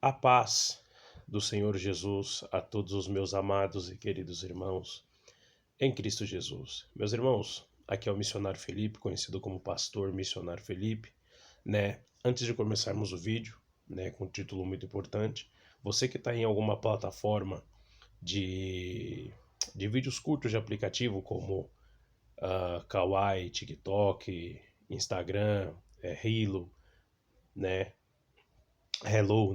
A paz do Senhor Jesus a todos os meus amados e queridos irmãos em Cristo Jesus. Meus irmãos, aqui é o missionário Felipe, conhecido como pastor missionário Felipe, Antes de começarmos o vídeo, com um título muito importante, você que está em alguma plataforma de vídeos curtos de aplicativo como Kawaii, TikTok, Instagram, Hilo, Hello,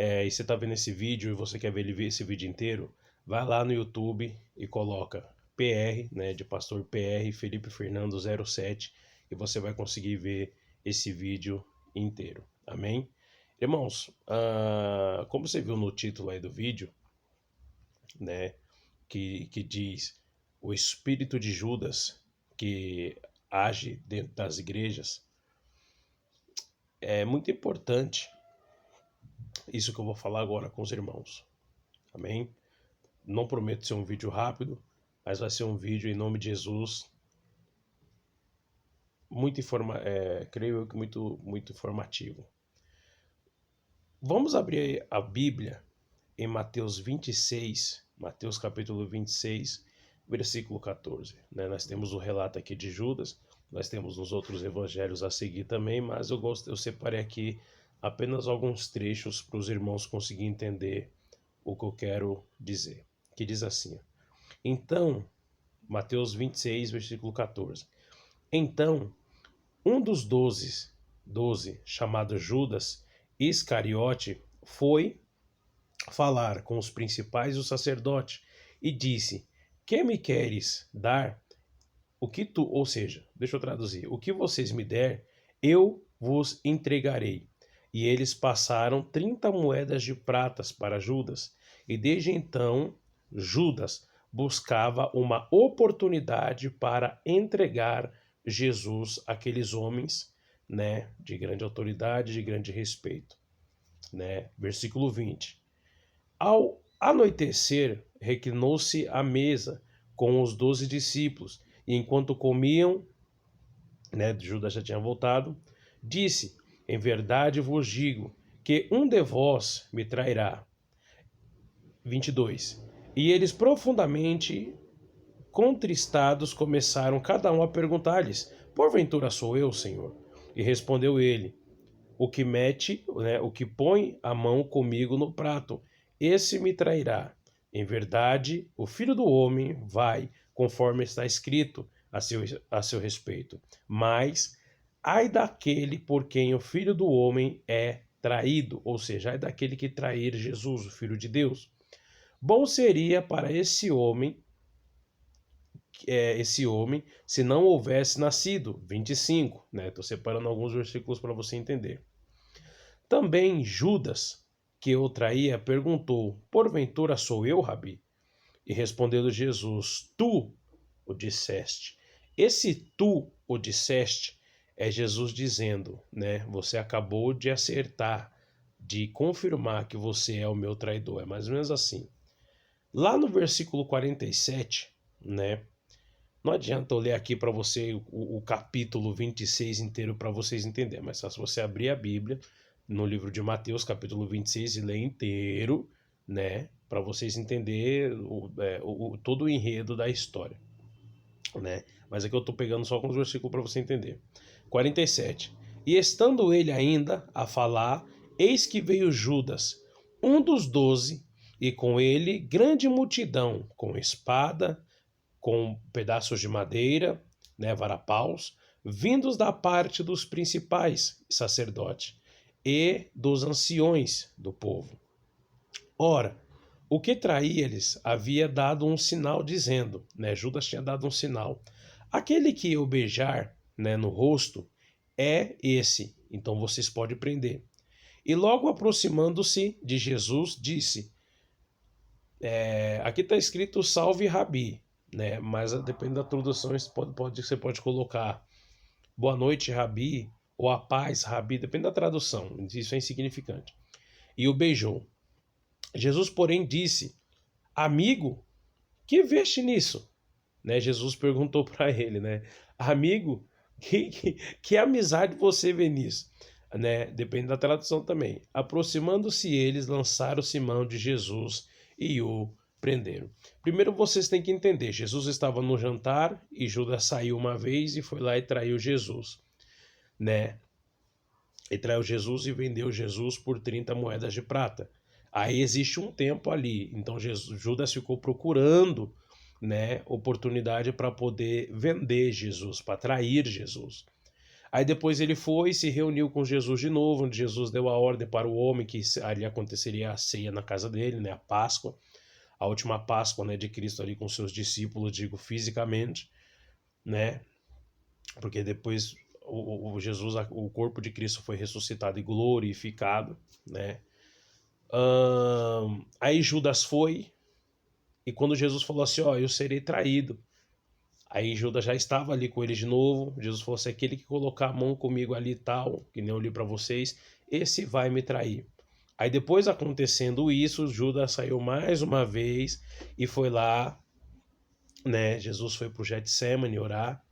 e você está vendo esse vídeo e você quer ver esse vídeo inteiro, vai lá no YouTube e coloca PR, de Pastor PR Felipe Fernando 07 e você vai conseguir ver esse vídeo inteiro. Amém? Irmãos, como você viu no título aí do vídeo, que diz o espírito de Judas que age dentro das igrejas, é muito importante isso que eu vou falar agora com os irmãos. Amém? Não prometo ser um vídeo rápido, mas vai ser um vídeo em nome de Jesus creio que muito informativo. Vamos abrir a Bíblia em Mateus 26, Mateus capítulo 26, versículo 14. Nós temos o relato aqui de Judas, nós temos nos outros evangelhos a seguir também, mas eu separei aqui apenas alguns trechos para os irmãos conseguirem entender o que eu quero dizer. Que diz assim: Então, Mateus 26, versículo 14. Então, um dos doze, chamado Judas Iscariote, foi falar com os principais do sacerdote e disse: Que me queres dar? Ou seja, deixa eu traduzir. O que vocês me der, eu vos entregarei. E eles passaram 30 moedas de pratas para Judas. E desde então, Judas buscava uma oportunidade para entregar Jesus àqueles homens, de grande autoridade, de grande respeito. Versículo 20. Ao anoitecer, reclinou-se à mesa com os 12 discípulos, e enquanto comiam, Judas já tinha voltado, disse: Em verdade vos digo que um de vós me trairá. 22. E eles profundamente contristados começaram cada um a perguntar-lhes: Porventura sou eu, Senhor? E respondeu ele: O que põe a mão comigo no prato, esse me trairá. Em verdade, o Filho do Homem vai, conforme está escrito a seu respeito. Mas, ai daquele por quem o Filho do Homem é traído, ou seja, ai daquele que trair Jesus, o Filho de Deus. Bom seria para esse homem, se não houvesse nascido. 25, Estou separando alguns versículos para você entender. Também Judas, que o traía, perguntou: Porventura sou eu, Rabi? E respondendo Jesus: Tu o disseste. Esse tu o disseste é Jesus dizendo, Você acabou de acertar, de confirmar que você é o meu traidor. É mais ou menos assim. Lá no versículo 47, não adianta eu ler aqui para você o capítulo 26 inteiro para vocês entenderem, mas só se você abrir a Bíblia no livro de Mateus, capítulo 26, e ler inteiro, para vocês entenderem todo o enredo da história, Mas aqui eu estou pegando só alguns versículos para você entender. 47. E estando ele ainda a falar, eis que veio Judas, um dos 12, e com ele grande multidão, com espada, com pedaços de madeira, varapaus, vindos da parte dos principais sacerdotes e dos anciões do povo. Ora, o que traía-lhes havia dado um sinal, dizendo, Judas tinha dado um sinal: aquele que eu beijar, no rosto, é esse, então vocês podem prender. E logo aproximando-se de Jesus, disse, aqui está escrito salve Rabi, mas depende da tradução, você pode colocar boa noite Rabi, ou a paz Rabi, depende da tradução, isso é insignificante. E o beijou. Jesus, porém, disse: Amigo, que veste nisso? Jesus perguntou para ele, Amigo, que amizade você vê nisso? né? Depende da tradução também. Aproximando-se eles, lançaram-se mão de Jesus e o prenderam. Primeiro vocês têm que entender, Jesus estava no jantar e Judas saiu uma vez e foi lá e traiu Jesus, né? E traiu Jesus e vendeu Jesus por 30 moedas de prata. Aí existe um tempo ali, então Judas ficou procurando, né, oportunidade para poder vender Jesus, para trair Jesus. Aí depois ele foi e se reuniu com Jesus de novo, onde Jesus deu a ordem para o homem que ali aconteceria a ceia na casa dele, né, a Páscoa, a última Páscoa, né, de Cristo ali com seus discípulos, digo fisicamente, né, porque depois Jesus, o corpo de Cristo foi ressuscitado e glorificado, né. Aí Judas foi e quando Jesus falou assim, ó, eu serei traído. Aí Judas já estava ali com ele de novo. Jesus falou assim: aquele que colocar a mão comigo ali e tal, que nem eu li para vocês, esse vai me trair. Aí depois acontecendo isso, Judas saiu mais uma vez e foi lá, né? Jesus foi pro Getsemane orar.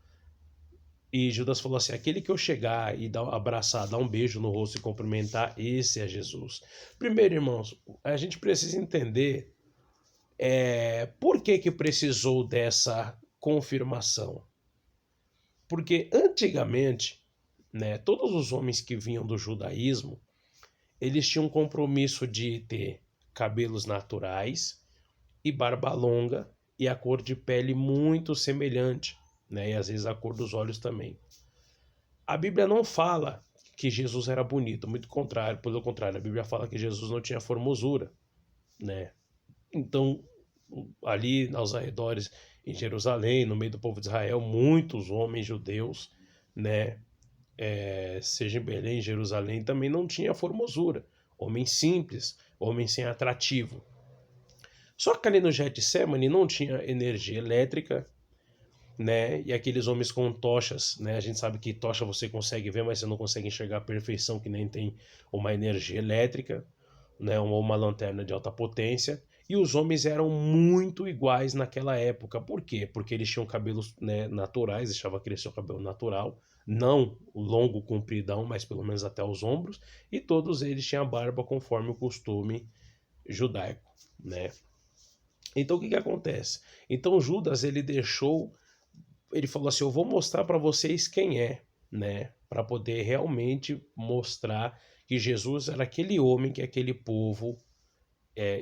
E Judas falou assim: aquele que eu chegar e abraçar, dar um beijo no rosto e cumprimentar, esse é Jesus. Primeiro, irmãos, a gente precisa entender por que precisou dessa confirmação. Porque antigamente, né, todos os homens que vinham do judaísmo, eles tinham um compromisso de ter cabelos naturais e barba longa e a cor de pele muito semelhante, né, e às vezes a cor dos olhos também. A Bíblia não fala que Jesus era bonito, muito contrário, pelo contrário, a Bíblia fala que Jesus não tinha formosura, né? Então, ali aos arredores em Jerusalém, no meio do povo de Israel, muitos homens judeus, né, seja em Belém, Jerusalém, também não tinha formosura. Homem simples, homem sem atrativo. Só que ali no Getsemane não tinha energia elétrica, né? E aqueles homens com tochas, né? A gente sabe que tocha você consegue ver, mas você não consegue enxergar a perfeição, que nem tem uma energia elétrica, né? Ou uma lanterna de alta potência. E os homens eram muito iguais naquela época. Por quê? Porque eles tinham cabelos, né, naturais, deixava crescer o cabelo natural, não longo, compridão, mas pelo menos até os ombros, e todos eles tinham barba conforme o costume judaico, né? Então o que que acontece? Então Judas ele falou assim, eu vou mostrar para vocês quem é, né? Para poder realmente mostrar que Jesus era aquele homem que aquele povo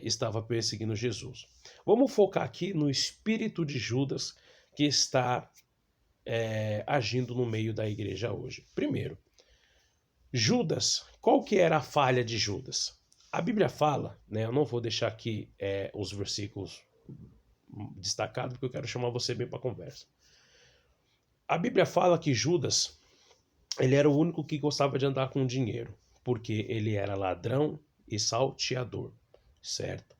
estava perseguindo Jesus. Vamos focar aqui no espírito de Judas que está agindo no meio da igreja hoje. Primeiro, Judas, qual que era a falha de Judas? A Bíblia fala, né? Eu não vou deixar aqui os versículos destacados, porque eu quero chamar você bem para a conversa. A Bíblia fala que Judas, ele era o único que gostava de andar com dinheiro, porque ele era ladrão e salteador, certo?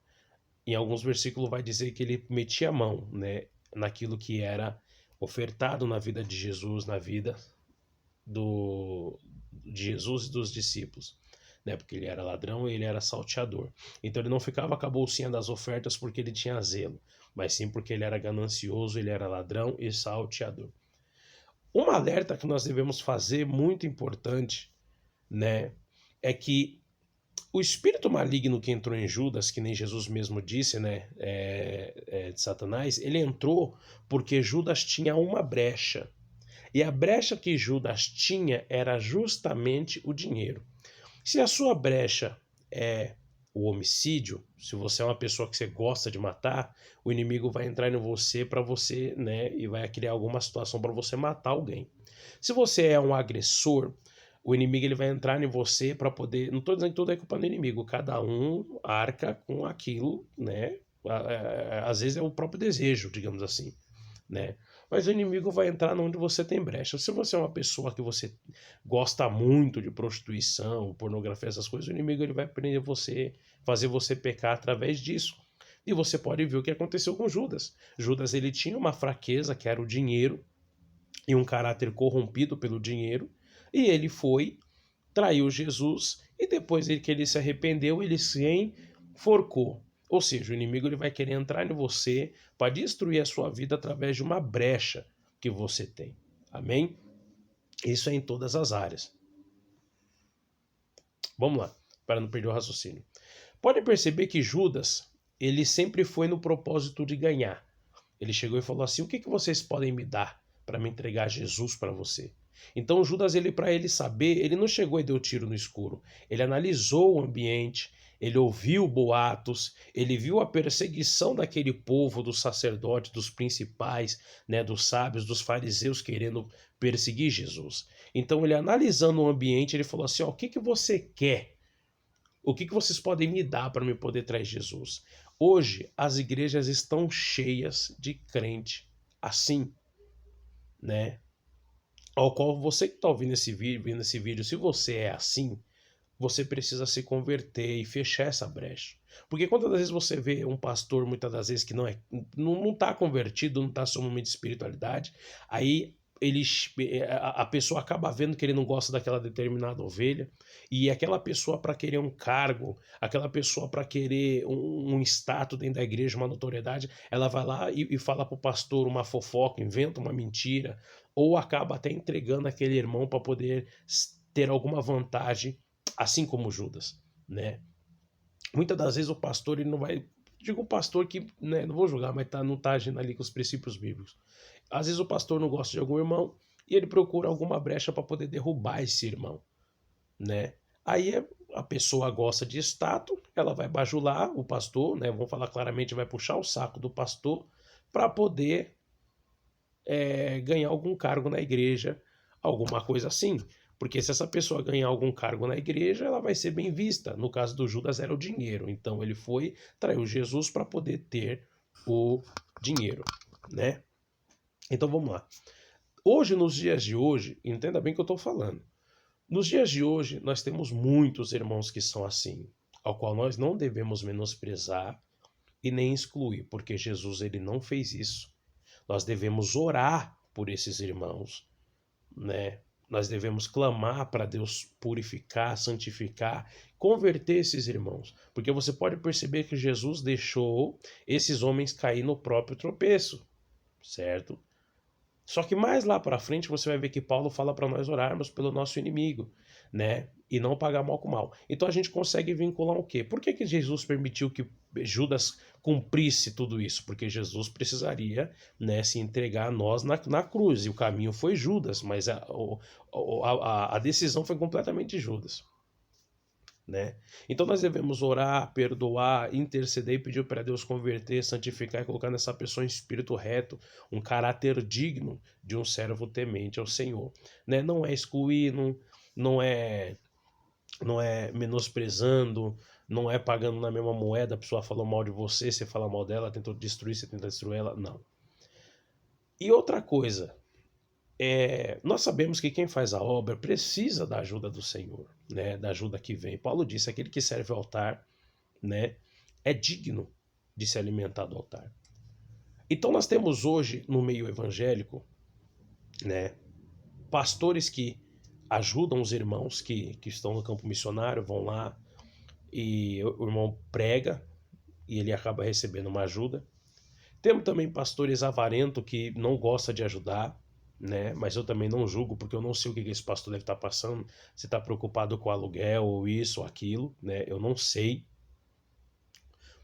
Em alguns versículos vai dizer que ele metia a mão, né, naquilo que era ofertado na vida de Jesus, na vida de Jesus e dos discípulos, né, porque ele era ladrão e ele era salteador. Então ele não ficava com a bolsinha das ofertas porque ele tinha zelo, mas sim porque ele era ganancioso, ele era ladrão e salteador. Um alerta que nós devemos fazer, muito importante, né, é que o espírito maligno que entrou em Judas, que nem Jesus mesmo disse, né, de Satanás, ele entrou porque Judas tinha uma brecha. E a brecha que Judas tinha era justamente o dinheiro. Se a sua brecha é o homicídio, se você é uma pessoa que você gosta de matar, o inimigo vai entrar em você para você, né, e vai criar alguma situação para você matar alguém. Se você é um agressor, o inimigo ele vai entrar em você para poder. Não estou dizendo que tudo é culpa do inimigo, cada um arca com aquilo, né? Às vezes é o próprio desejo, digamos assim, né? Mas o inimigo vai entrar onde você tem brecha. Se você é uma pessoa que você gosta muito de prostituição, pornografia, essas coisas, o inimigo ele vai prender você, fazer você pecar através disso. E você pode ver o que aconteceu com Judas. Judas ele tinha uma fraqueza que era o dinheiro e um caráter corrompido pelo dinheiro, e ele foi, traiu Jesus, e depois que ele se arrependeu, ele se enforcou. Ou seja, o inimigo ele vai querer entrar em você para destruir a sua vida através de uma brecha que você tem. Amém? Isso é em todas as áreas. Vamos lá, para não perder o raciocínio. Pode perceber que Judas, ele sempre foi no propósito de ganhar. Ele chegou e falou assim: o que vocês podem me dar para me entregar Jesus para você? Então Judas, ele para ele saber, ele não chegou e deu tiro no escuro. Ele analisou o ambiente, ele ouviu boatos, ele viu a perseguição daquele povo, dos sacerdotes, dos principais, né, dos sábios, dos fariseus querendo perseguir Jesus. Então ele analisando o ambiente, ele falou assim: ó, o que você quer? O que vocês podem me dar para me poder trazer Jesus? Hoje, as igrejas estão cheias de crente assim, né? Ao qual você que está ouvindo vendo esse vídeo, se você é assim, você precisa se converter e fechar essa brecha. Porque quantas vezes você vê um pastor, muitas das vezes, que não tá convertido, não está assumindo uma espiritualidade, aí a pessoa acaba vendo que ele não gosta daquela determinada ovelha, e aquela pessoa para querer um cargo, aquela pessoa para querer um status dentro da igreja, uma notoriedade, ela vai lá e fala para o pastor uma fofoca, inventa uma mentira, ou acaba até entregando aquele irmão para poder ter alguma vantagem, assim como Judas, né? Muitas das vezes o pastor ele não vai, digo o pastor que, né, não vou julgar, mas não tá agindo ali com os princípios bíblicos. Às vezes o pastor não gosta de algum irmão e ele procura alguma brecha para poder derrubar esse irmão, né? Aí a pessoa gosta de status, ela vai bajular o pastor, né? Vamos falar claramente, vai puxar o saco do pastor para poder ganhar algum cargo na igreja, alguma coisa assim. Porque se essa pessoa ganhar algum cargo na igreja, ela vai ser bem vista. No caso do Judas era o dinheiro. Então ele foi, traiu Jesus para poder ter o dinheiro, né? Então vamos lá. Hoje, nos dias de hoje, entenda bem o que eu estou falando. Nos dias de hoje, nós temos muitos irmãos que são assim, ao qual nós não devemos menosprezar e nem excluir, porque Jesus ele não fez isso. Nós devemos orar por esses irmãos, né? Nós devemos clamar para Deus purificar, santificar, converter esses irmãos. Porque você pode perceber que Jesus deixou esses homens cair no próprio tropeço, certo? Só que mais lá para frente você vai ver que Paulo fala para nós orarmos pelo nosso inimigo, né? E não pagar mal com mal. Então a gente consegue vincular o quê? Por que Jesus permitiu que Judas cumprisse tudo isso? Porque Jesus precisaria, né, se entregar a nós na cruz. E o caminho foi Judas, mas a decisão foi completamente de Judas. Né? Então nós devemos orar, perdoar, interceder e pedir para Deus converter, santificar e colocar nessa pessoa um espírito reto, um caráter digno de um servo temente ao Senhor. Né? Não é excluir, não é menosprezando, não é pagando na mesma moeda, a pessoa falou mal de você, você fala mal dela, tentou destruir, você tenta destruir ela, não. E outra coisa, nós sabemos que quem faz a obra precisa da ajuda do Senhor, né? Da ajuda que vem. Paulo disse: aquele que serve ao altar, né, é digno de se alimentar do altar. Então nós temos hoje no meio evangélico, né, pastores que ajudam os irmãos que estão no campo missionário, vão lá e o irmão prega e ele acaba recebendo uma ajuda. Temos também pastores avarentos que não gostam de ajudar, né? Mas eu também não julgo, porque eu não sei o que esse pastor deve estar passando, se está preocupado com aluguel, ou isso, ou aquilo, né? Eu não sei,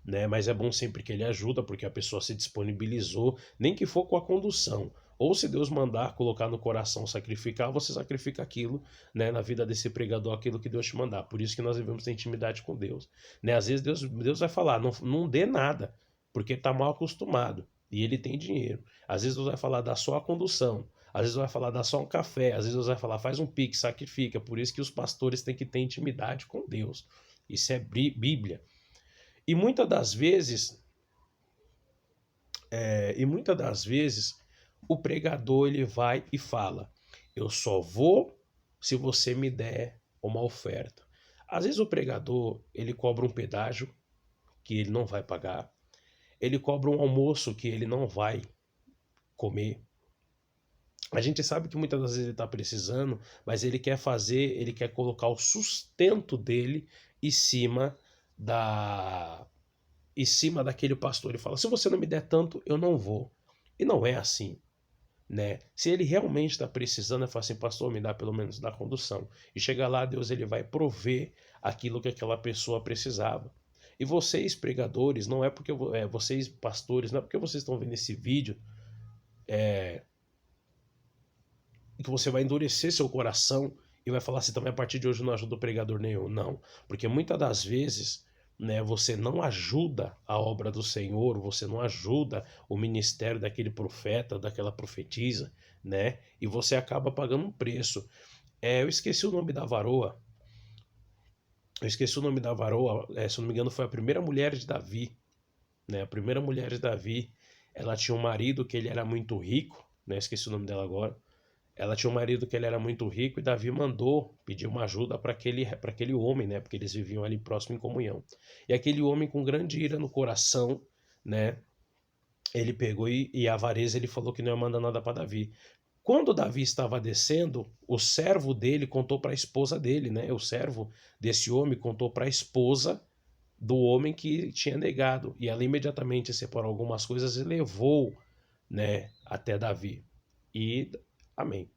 né? Mas é bom sempre que ele ajuda, porque a pessoa se disponibilizou, nem que for com a condução. Ou se Deus mandar colocar no coração sacrificar, você sacrifica aquilo, né, na vida desse pregador, aquilo que Deus te mandar. Por isso que nós devemos ter intimidade com Deus. Né? Às vezes Deus vai falar, não dê nada, porque está mal acostumado e ele tem dinheiro. Às vezes Deus vai falar da sua condução, às vezes vai falar da só um café, às vezes Deus vai falar faz um pix, sacrifica. Por isso que os pastores têm que ter intimidade com Deus. Isso é Bíblia. E muitas das vezes, o pregador ele vai e fala: eu só vou se você me der uma oferta. Às vezes o pregador ele cobra um pedágio que ele não vai pagar, ele cobra um almoço que ele não vai comer. A gente sabe que muitas das vezes ele está precisando, mas ele quer colocar o sustento dele em cima daquele pastor. Ele fala: se você não me der tanto, eu não vou. E não é assim. né? Se ele realmente está precisando, ele fala assim, pastor, me dá pelo menos da condução. E chega lá, Deus ele vai prover aquilo que aquela pessoa precisava. E vocês, pregadores, não é porque vocês, pastores, não é porque vocês estão vendo esse vídeo que você vai endurecer seu coração e vai falar assim, também a partir de hoje eu não ajudo pregador nenhum. Não, porque muitas das vezes, né, você não ajuda a obra do Senhor, você não ajuda o ministério daquele profeta, daquela profetisa, né, e você acaba pagando um preço. Eu esqueci o nome da varoa, se não me engano foi a primeira mulher de Davi, né, a primeira mulher de Davi, ela tinha um marido que ele era muito rico, né, esqueci o nome dela agora. Ela tinha um marido que ele era muito rico e Davi mandou pedir uma ajuda para aquele homem, né? Porque eles viviam ali próximo em comunhão. E aquele homem com grande ira no coração, né? Ele pegou e a avareza ele falou que não ia mandar nada para Davi. Quando Davi estava descendo, o servo dele contou para a esposa dele, né? O servo desse homem contou para a esposa do homem que tinha negado. E ela imediatamente separou algumas coisas e levou, né, até Davi. E amém.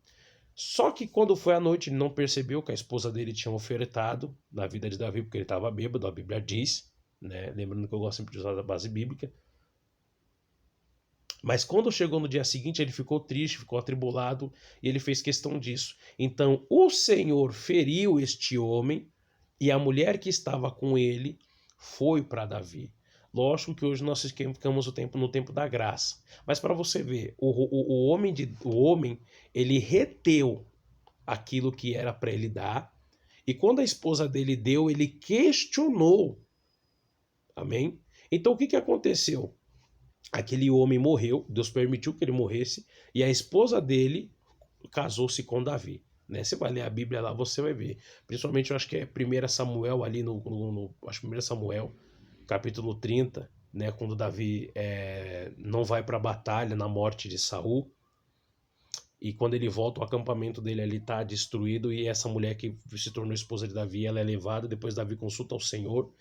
Só que quando foi à noite, ele não percebeu que a esposa dele tinha ofertado na vida de Davi, porque ele estava bêbado, a Bíblia diz, né? Lembrando que eu gosto sempre de usar a base bíblica. Mas quando chegou no dia seguinte, ele ficou triste, ficou atribulado, e ele fez questão disso. Então, o Senhor feriu este homem, e a mulher que estava com ele foi para Davi. Lógico que hoje nós ficamos no tempo da graça. Mas para você ver, o homem, ele reteu aquilo que era para ele dar, e quando a esposa dele deu, ele questionou. Amém? Então o que aconteceu? Aquele homem morreu, Deus permitiu que ele morresse, e a esposa dele casou-se com Davi. Né? Você vai ler a Bíblia lá, você vai ver. Principalmente eu acho que é 1 Samuel, ali acho que 1 Samuel, capítulo 30, né? Quando Davi não vai para a batalha na morte de Saul. E quando ele volta, o acampamento dele ali está destruído, e essa mulher que se tornou esposa de Davi, ela é levada, depois Davi consulta ao Senhor,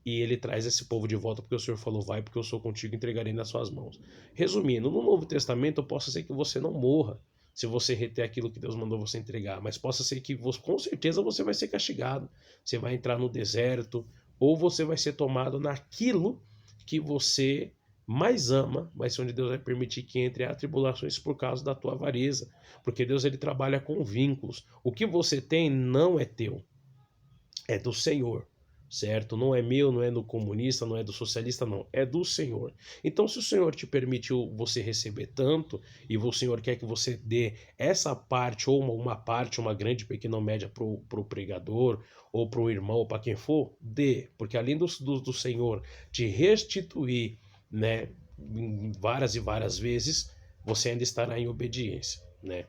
e ele traz esse povo de volta, porque o Senhor falou, vai, porque eu sou contigo, entregarei nas suas mãos. Resumindo, no Novo Testamento, eu posso ser que você não morra, se você reter aquilo que Deus mandou você entregar, mas possa ser que, com certeza, você vai ser castigado, você vai entrar no deserto, ou você vai ser tomado naquilo que você mais ama, vai ser onde Deus vai permitir que entre atribulações por causa da tua avareza, porque Deus ele trabalha com vínculos. O que você tem não é teu, é do Senhor, certo? Não é meu, não é do comunista, não é do socialista, não, é do Senhor. Então, se o Senhor te permitiu você receber tanto, e o Senhor quer que você dê essa parte, ou uma parte, uma grande, pequena ou média para o pregador, ou para o irmão, ou para quem for, dê, porque além do Senhor te restituir, né, várias e várias vezes, você ainda estará em obediência, né?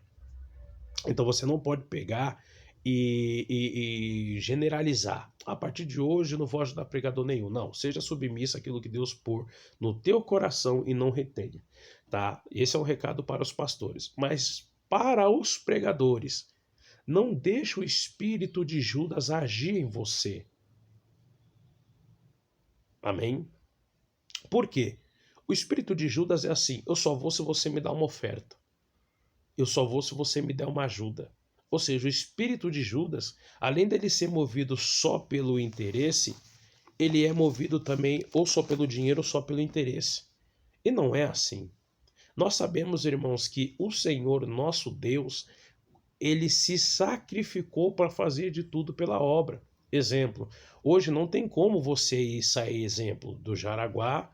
Então você não pode pegar e generalizar. A partir de hoje eu não vou ajudar pregador nenhum. Não, seja submisso àquilo que Deus pôr no teu coração e não retenha, tá? Esse é um recado para os pastores. Mas para os pregadores, não deixe o espírito de Judas agir em você. Amém? Por quê? O espírito de Judas é assim: eu só vou se você me dar uma oferta. Eu só vou se você me der uma ajuda. Ou seja, o espírito de Judas, além dele ser movido só pelo interesse, ele é movido também ou só pelo dinheiro ou só pelo interesse. E não é assim. Nós sabemos, irmãos, que o Senhor, nosso Deus, ele se sacrificou para fazer de tudo pela obra. Exemplo, hoje não tem como você sair, exemplo, do Jaraguá,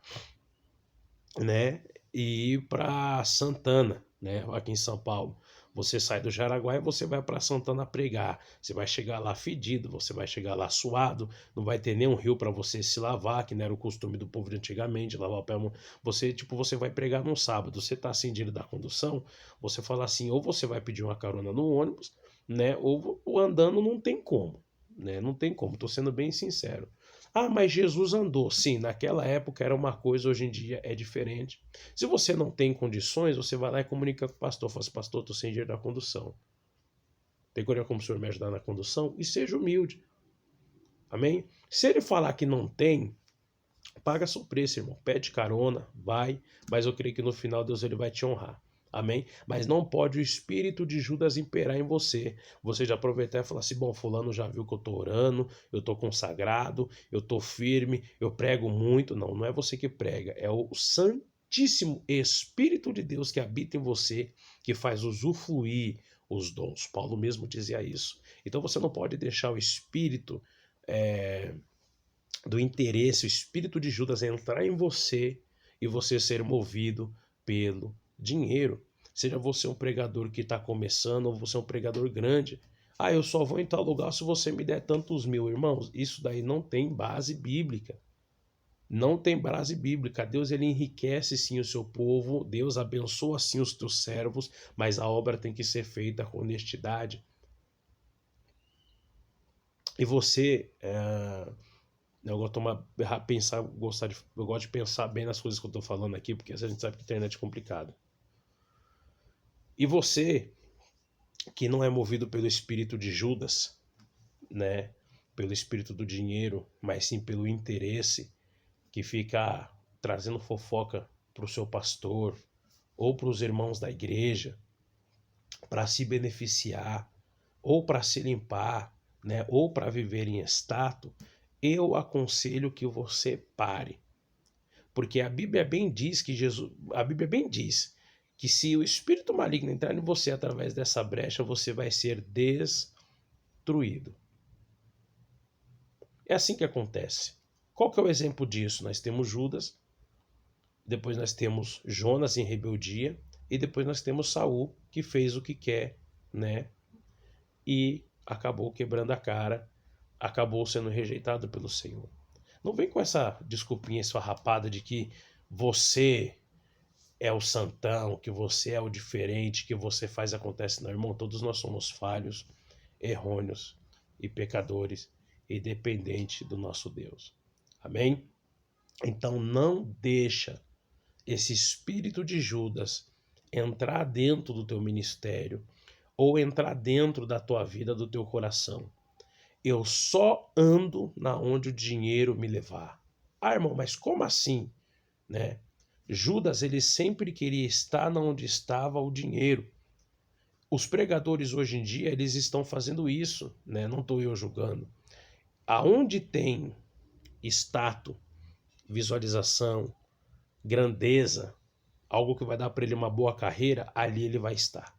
né, e ir para Santana, né, aqui em São Paulo. Você sai do Jaraguá e você vai para Santana pregar. Você vai chegar lá fedido, você vai chegar lá suado, não vai ter nenhum rio para você se lavar, que não era o costume do povo de antigamente, lavar o pé. Você vai pregar num sábado, você tá sem dinheiro da condução, você fala assim, ou você vai pedir uma carona no ônibus, né, ou andando não tem como, né? Não tem como, tô sendo bem sincero. Ah, mas Jesus andou. Sim, naquela época era uma coisa, hoje em dia é diferente. Se você não tem condições, você vai lá e comunica com o pastor. Fala assim, pastor, estou sem dinheiro da condução. Tem como o senhor me ajudar na condução? E seja humilde. Amém? Se ele falar que não tem, paga seu preço, irmão. Pede carona, vai. Mas eu creio que no final Deus ele vai te honrar. Amém? Mas não pode o espírito de Judas imperar em você. Você já aproveitar e falar assim: bom, fulano já viu que eu tô orando, eu tô consagrado, eu tô firme, eu prego muito. Não, não é você que prega, é o Santíssimo Espírito de Deus que habita em você, que faz usufruir os dons. Paulo mesmo dizia isso. Então você não pode deixar o espírito do interesse, o espírito de Judas entrar em você e você ser movido pelo dinheiro. Seja você um pregador que está começando ou você é um pregador grande. Ah, eu só vou em tal lugar se você me der tantos mil, irmãos. Isso daí não tem base bíblica. Não tem base bíblica. Deus ele enriquece sim o seu povo, Deus abençoa sim os teus servos, mas a obra tem que ser feita com honestidade. E você eu gosto de pensar, eu gosto de pensar bem nas coisas que eu estou falando aqui, porque a gente sabe que a internet é complicada. E você, que não é movido pelo espírito de Judas, né, pelo espírito do dinheiro, mas sim pelo interesse, que fica trazendo fofoca para o seu pastor ou para os irmãos da igreja, para se beneficiar, ou para se limpar, né, ou para viver em status, eu aconselho que você pare. Porque a Bíblia bem diz que se o espírito maligno entrar em você através dessa brecha, você vai ser destruído. É assim que acontece. Qual que é o exemplo disso? Nós temos Judas, depois nós temos Jonas em rebeldia e depois nós temos Saul que fez o que quer, né? E acabou quebrando a cara, acabou sendo rejeitado pelo Senhor. Não vem com essa desculpinha esfarrapada de que você é o santão, que você é o diferente, que você faz acontece. Não, irmão, todos nós somos falhos, errôneos e pecadores e dependentes do nosso Deus. Amém? Então não deixa esse espírito de Judas entrar dentro do teu ministério ou entrar dentro da tua vida, do teu coração. Eu só ando na onde o dinheiro me levar. Ah, irmão, mas como assim? Né? Judas ele sempre queria estar onde estava o dinheiro. Os pregadores hoje em dia eles estão fazendo isso, né? Não estou eu julgando. Aonde tem status, visualização, grandeza, algo que vai dar para ele uma boa carreira, ali ele vai estar,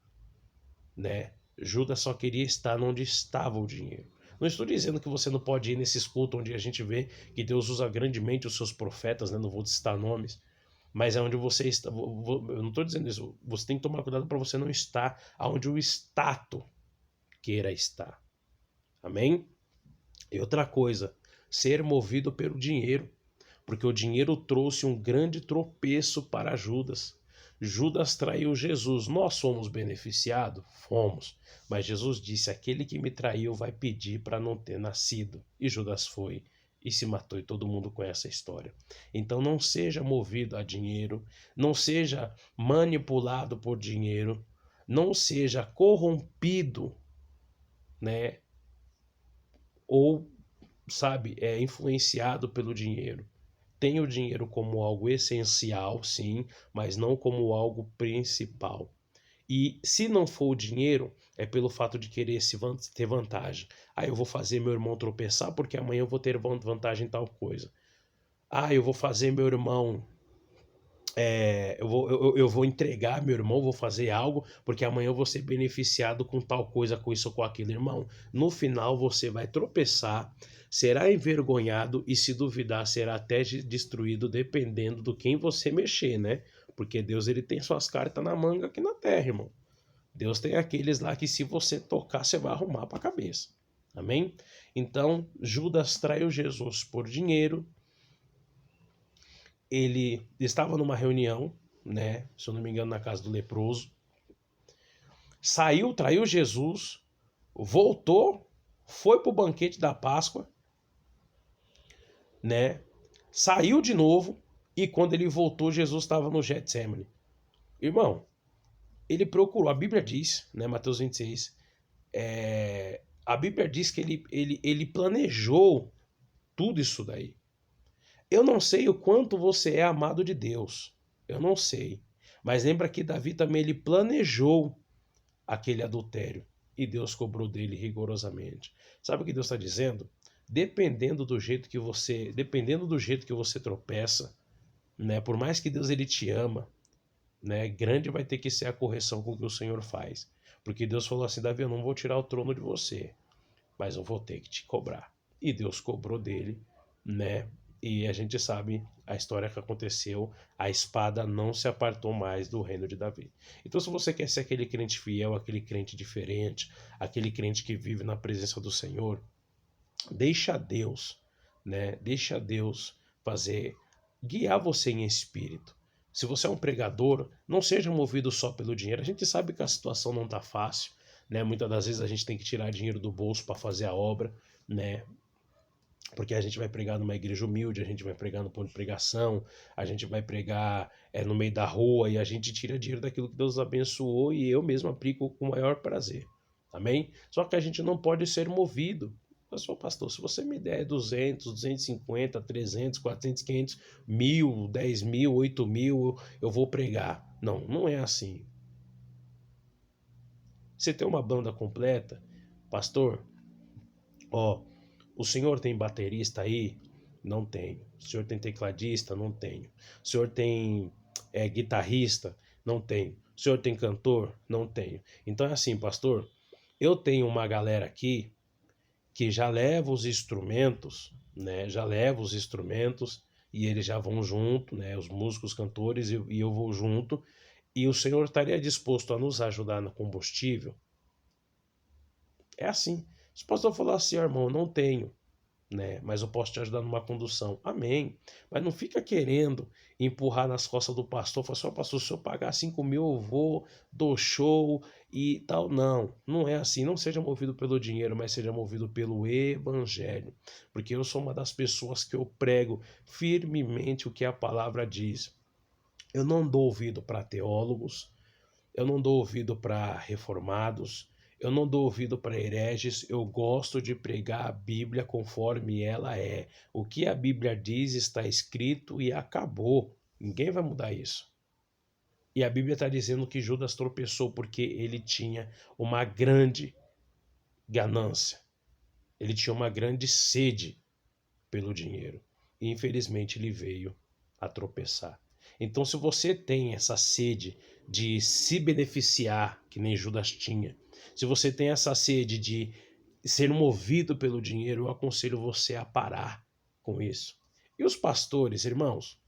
né? Judas só queria estar onde estava o dinheiro. Não estou dizendo que você não pode ir nesses cultos onde a gente vê que Deus usa grandemente os seus profetas, né? Não vou citar nomes, mas é onde você está. Eu não estou dizendo isso. Você tem que tomar cuidado para você não estar onde o status queira estar. Amém? E outra coisa, ser movido pelo dinheiro, porque o dinheiro trouxe um grande tropeço para Judas. Judas traiu Jesus. Nós fomos beneficiados? Fomos. Mas Jesus disse: aquele que me traiu vai pedir para não ter nascido. E Judas foi e se matou, e todo mundo conhece a história. Então não seja movido a dinheiro, não seja manipulado por dinheiro, não seja corrompido, né? Ou, sabe, influenciado pelo dinheiro. Tenha o dinheiro como algo essencial, sim, mas não como algo principal. E se não for o dinheiro, é pelo fato de querer ter vantagem. Ah, eu vou fazer meu irmão tropeçar porque amanhã eu vou ter vantagem em tal coisa. Ah, eu vou fazer meu irmão. Eu vou entregar meu irmão, vou fazer algo, porque amanhã eu vou ser beneficiado com tal coisa, com isso ou com aquilo, irmão. No final você vai tropeçar, será envergonhado e, se duvidar, será até destruído, dependendo do quem você mexer, né? Porque Deus ele tem suas cartas na manga aqui na terra, irmão. Deus tem aqueles lá que, se você tocar, você vai arrumar para a cabeça. Amém? Então, Judas traiu Jesus por dinheiro. Ele estava numa reunião, né? Se eu não me engano, na casa do leproso. Saiu, traiu Jesus, voltou, foi para o banquete da Páscoa, né? Saiu de novo e quando ele voltou, Jesus estava no Getsemane. Irmão, ele procurou, a Bíblia diz, né? Mateus 26, a Bíblia diz que ele planejou tudo isso daí. Eu não sei o quanto você é amado de Deus. Eu não sei. Mas lembra que Davi também ele planejou aquele adultério e Deus cobrou dele rigorosamente. Sabe o que Deus está dizendo? Dependendo do jeito que você tropeça, né? Por mais que Deus ele te ama, né? Grande vai ter que ser a correção com que o Senhor faz, porque Deus falou assim: Davi, eu não vou tirar o trono de você, mas eu vou ter que te cobrar. E Deus cobrou dele, né? E a gente sabe a história que aconteceu, a espada não se apartou mais do reino de Davi. Então, se você quer ser aquele crente fiel, aquele crente diferente, aquele crente que vive na presença do Senhor, deixa Deus, né? Deixa Deus fazer, guiar você em espírito. Se você é um pregador, não seja movido só pelo dinheiro. A gente sabe que a situação não está fácil, né? Muitas das vezes a gente tem que tirar dinheiro do bolso para fazer a obra, né? Porque a gente vai pregar numa igreja humilde, a gente vai pregar no ponto de pregação, a gente vai pregar no meio da rua e a gente tira dinheiro daquilo que Deus abençoou e eu mesmo aplico com o maior prazer. Amém? Só que a gente não pode ser movido. Eu sou pastor, se você me der 200, 250, 300, 400, 500, 1000, 10 mil, 8 mil, eu vou pregar. Não, não é assim. Você tem uma banda completa, pastor, ó, o senhor tem baterista aí? Não tenho. O senhor tem tecladista? Não tenho. O senhor tem guitarrista? Não tenho. O senhor tem cantor? Não tenho. Então é assim, pastor, eu tenho uma galera aqui que já leva os instrumentos, né? Já leva os instrumentos e eles já vão junto, né? Os músicos, cantores e eu vou junto. E o senhor estaria disposto a nos ajudar no combustível? É assim. Se o pastor falar assim, irmão, não tenho, né? Mas eu posso te ajudar numa condução. Amém. Mas não fica querendo empurrar nas costas do pastor. Fala assim, pastor, se eu pagar 5 mil, eu vou, dou show e tal. Não, não é assim. Não seja movido pelo dinheiro, mas seja movido pelo evangelho. Porque eu sou uma das pessoas que eu prego firmemente o que a palavra diz. Eu não dou ouvido para teólogos, eu não dou ouvido para reformados, eu não dou ouvido para hereges, eu gosto de pregar a Bíblia conforme ela é. O que a Bíblia diz está escrito e acabou. Ninguém vai mudar isso. E a Bíblia está dizendo que Judas tropeçou porque ele tinha uma grande ganância. Ele tinha uma grande sede pelo dinheiro. E infelizmente ele veio a tropeçar. Então, se você tem essa sede de se beneficiar, que nem Judas tinha, se você tem essa sede de ser movido pelo dinheiro, eu aconselho você a parar com isso. E os pastores, irmãos,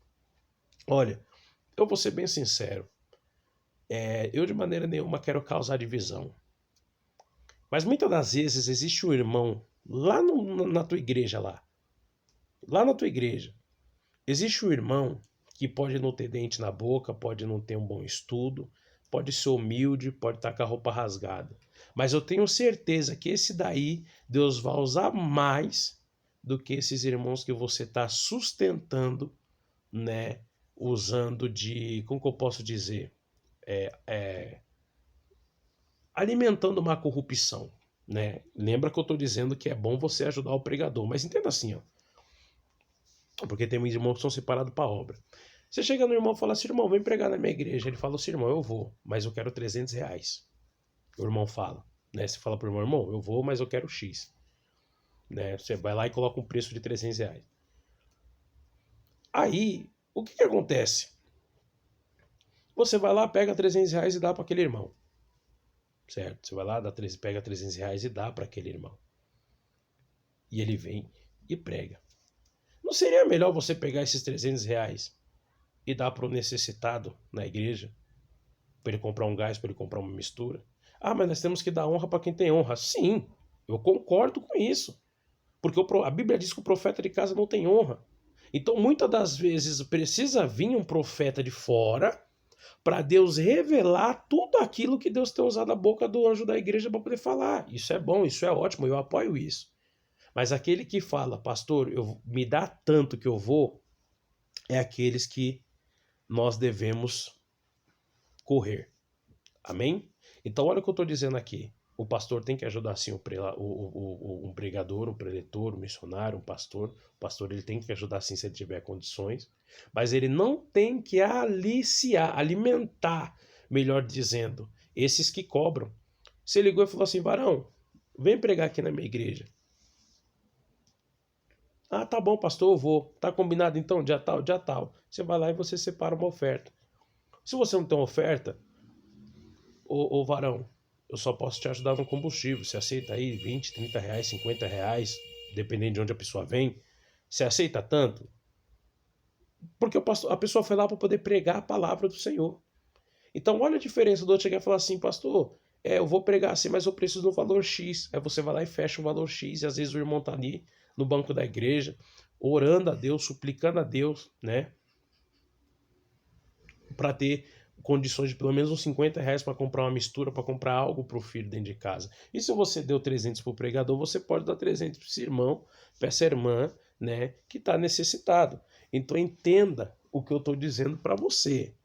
olha, eu vou ser bem sincero, eu de maneira nenhuma quero causar divisão. Mas muitas das vezes existe um irmão lá na tua igreja lá na tua igreja, existe um irmão que pode não ter dente na boca, pode não ter um bom estudo, pode ser humilde, pode estar com a roupa rasgada. Mas eu tenho certeza que esse daí Deus vai usar mais do que esses irmãos que você está sustentando, né? Usando de, como que eu posso dizer? Alimentando uma corrupção, né? Lembra que eu estou dizendo que é bom você ajudar o pregador, mas entenda assim, ó. Porque tem muitos irmãos que são separados para a obra. Você chega no irmão e fala assim, irmão, vem pregar na minha igreja. Ele fala assim, irmão, eu vou, mas eu quero R$ 300. O irmão fala, né? Você fala pro irmão, irmão, eu vou, mas eu quero X. Né? Você vai lá e coloca um preço de R$ 300. Aí, o que acontece? Você vai lá, pega R$ 300 e dá para aquele irmão. Certo? Você vai lá, pega R$ 300 e dá para aquele irmão. E ele vem e prega. Não seria melhor você pegar esses R$ 300 e dar para o necessitado na igreja? Para ele comprar um gás, para ele comprar uma mistura? Ah, mas nós temos que dar honra para quem tem honra. Sim, eu concordo com isso. Porque a Bíblia diz que o profeta de casa não tem honra. Então, muitas das vezes, precisa vir um profeta de fora para Deus revelar tudo aquilo que Deus tem usado a boca do anjo da igreja para poder falar. Isso é bom, isso é ótimo, eu apoio isso. Mas aquele que fala, pastor, me dá tanto que eu vou, é aqueles que nós devemos correr. Amém? Então olha o que eu estou dizendo aqui. O pastor tem que ajudar sim um pregador, um preletor, um missionário, um pastor. O pastor ele tem que ajudar sim se ele tiver condições, mas ele não tem que alimentar, melhor dizendo, esses que cobram. Você ligou e falou assim: Varão, vem pregar aqui na minha igreja. Ah, tá bom, pastor, eu vou. Tá combinado então? Dia tal, dia tal. Você vai lá e você separa uma oferta. Se você não tem uma oferta, ô varão, eu só posso te ajudar no combustível. Você aceita aí 20, 30 reais, 50 reais, dependendo de onde a pessoa vem. Você aceita tanto? Porque a pessoa foi lá para poder pregar a palavra do Senhor. Então, olha a diferença do outro chegar e falar assim: pastor, eu vou pregar assim, mas eu preciso do valor X. Aí você vai lá e fecha o valor X, e às vezes o irmão tá ali no banco da igreja, orando a Deus, suplicando a Deus, né? Para ter condições de pelo menos uns 50 reais para comprar uma mistura, para comprar algo para o filho dentro de casa. E se você deu 300 para o pregador, você pode dar 300 para esse irmão, para essa irmã, né, que está necessitado. Então entenda o que eu estou dizendo para você,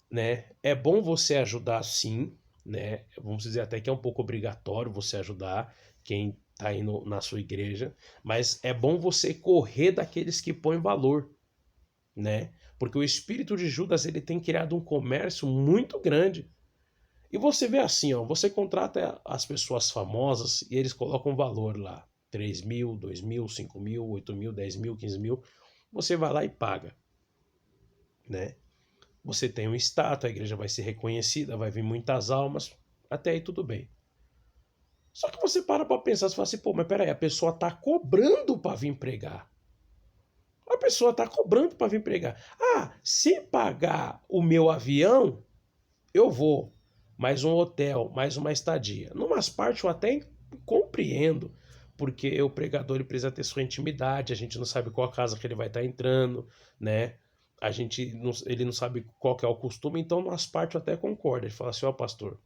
né? É bom você ajudar sim, né? Vamos dizer até que é um pouco obrigatório você ajudar quem está indo na sua igreja, mas é bom você correr daqueles que põem valor, né? Porque o espírito de Judas ele tem criado um comércio muito grande. E você vê assim, ó, você contrata as pessoas famosas e eles colocam um valor lá, 3 mil, 2 mil, 5 mil, 8 mil, 10 mil, 15 mil, você vai lá e paga, né? Você tem um status, a igreja vai ser reconhecida, vai vir muitas almas, até aí tudo bem. Só que você para pensar, você fala assim, pô, mas peraí, a pessoa tá cobrando para vir pregar. A pessoa está cobrando para vir pregar. Ah, se pagar o meu avião, eu vou. Mais um hotel, mais uma estadia. Numas partes eu até compreendo, porque o pregador ele precisa ter sua intimidade, a gente não sabe qual casa que ele vai estar entrando, né? Ele não sabe qual que é o costume, então numas partes eu até concordo. Ele fala assim, ó pastor,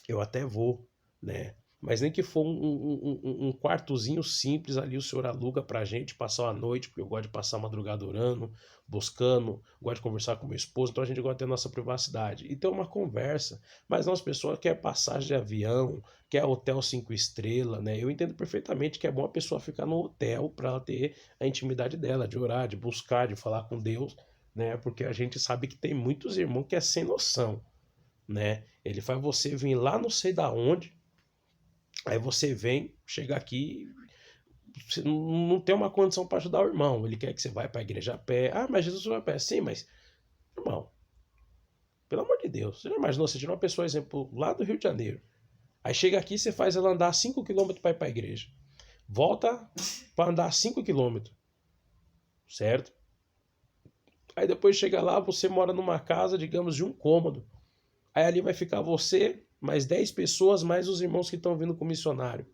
eu até vou, né? Mas nem que for um quartozinho simples ali, o senhor aluga pra gente passar a noite, porque eu gosto de passar a madrugada orando, buscando, gosto de conversar com meu esposo, então a gente gosta de ter nossa privacidade. E ter uma conversa. Mas não, as pessoas querem passagem de avião, quer hotel 5 estrelas, né? Eu entendo perfeitamente que é bom a pessoa ficar no hotel para ela ter a intimidade dela, de orar, de buscar, de falar com Deus, né? Porque a gente sabe que tem muitos irmãos que é sem noção, né? Ele faz você vir lá não sei da onde, aí você vem, chega aqui, você não tem uma condição para ajudar o irmão. Ele quer que você vá para a igreja a pé. Ah, mas Jesus vai a pé. Sim, mas, irmão, pelo amor de Deus, você já imaginou, você tira uma pessoa, exemplo, lá do Rio de Janeiro, aí chega aqui, você faz ela andar 5 quilômetros para ir para a igreja, volta para andar 5 quilômetros, certo? Aí depois chega lá, você mora numa casa, digamos, de um cômodo. Aí ali vai ficar você, mais 10 pessoas, mais os irmãos que estão vindo com o missionário.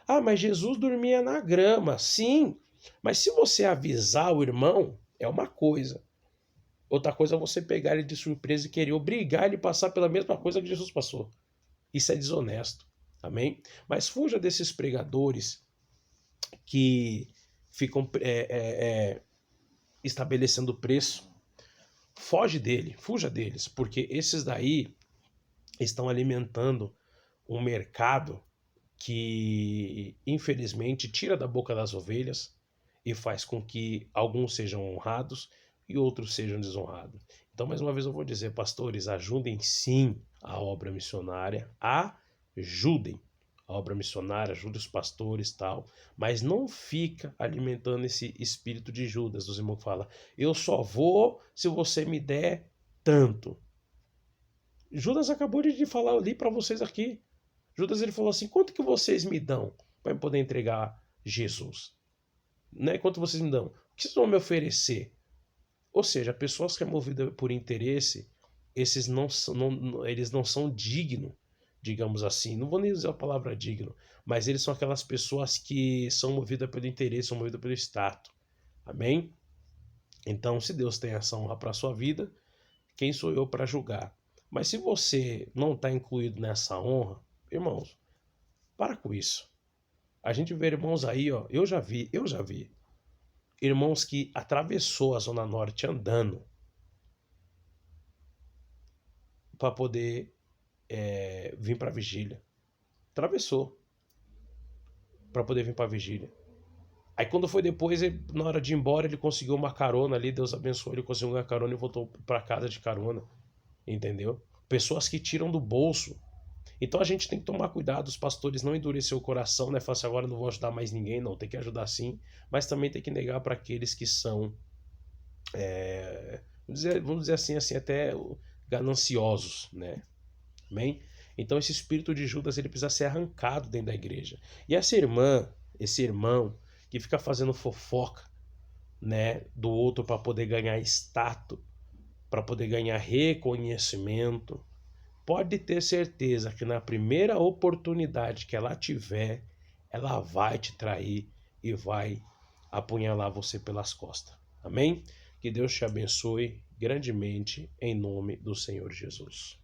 Ah, mas Jesus dormia na grama. Sim, mas se você avisar o irmão, é uma coisa. Outra coisa é você pegar ele de surpresa e querer obrigar ele a passar pela mesma coisa que Jesus passou. Isso é desonesto. Amém? Mas fuja desses pregadores que ficam estabelecendo preço. Foge dele, fuja deles, porque esses daí estão alimentando um mercado que infelizmente tira da boca das ovelhas e faz com que alguns sejam honrados e outros sejam desonrados. Então, mais uma vez eu vou dizer, pastores, ajudem sim a obra missionária, ajudem a obra missionária, ajudem os pastores e tal, mas não fica alimentando esse espírito de Judas, dos irmãos que falam, eu só vou se você me der tanto. Judas acabou de falar ali para vocês aqui. Judas ele falou assim: quanto que vocês me dão para eu poder entregar Jesus? Né? Quanto vocês me dão? O que vocês vão me oferecer? Ou seja, pessoas que é movida por interesse, esses eles não são dignos, digamos assim. Não vou nem usar a palavra digno, mas eles são aquelas pessoas que são movidas pelo interesse, são movidas pelo status. Amém? Então, se Deus tem essa honra para a sua vida, quem sou eu para julgar? Mas se você não está incluído nessa honra, irmãos, para com isso. A gente vê irmãos aí, ó, eu já vi irmãos que atravessou a Zona Norte andando para poder vir para a vigília. atravessou para poder vir para a vigília. Aí quando foi depois, na hora de ir embora, ele conseguiu uma carona ali, Deus abençoou, ele conseguiu uma carona e voltou para casa de carona, entendeu? Pessoas que tiram do bolso. Então a gente tem que tomar cuidado, os pastores não endurecer o coração, né? Falar assim, agora eu não vou ajudar mais ninguém, não, tem que ajudar sim, mas também tem que negar para aqueles que são, vamos dizer assim, até gananciosos, né? Amém? Então esse espírito de Judas, ele precisa ser arrancado dentro da igreja. E essa irmã, esse irmão que fica fazendo fofoca, né, do outro para poder ganhar status, para poder ganhar reconhecimento, pode ter certeza que na primeira oportunidade que ela tiver, ela vai te trair e vai apunhalar você pelas costas. Amém? Que Deus te abençoe grandemente em nome do Senhor Jesus.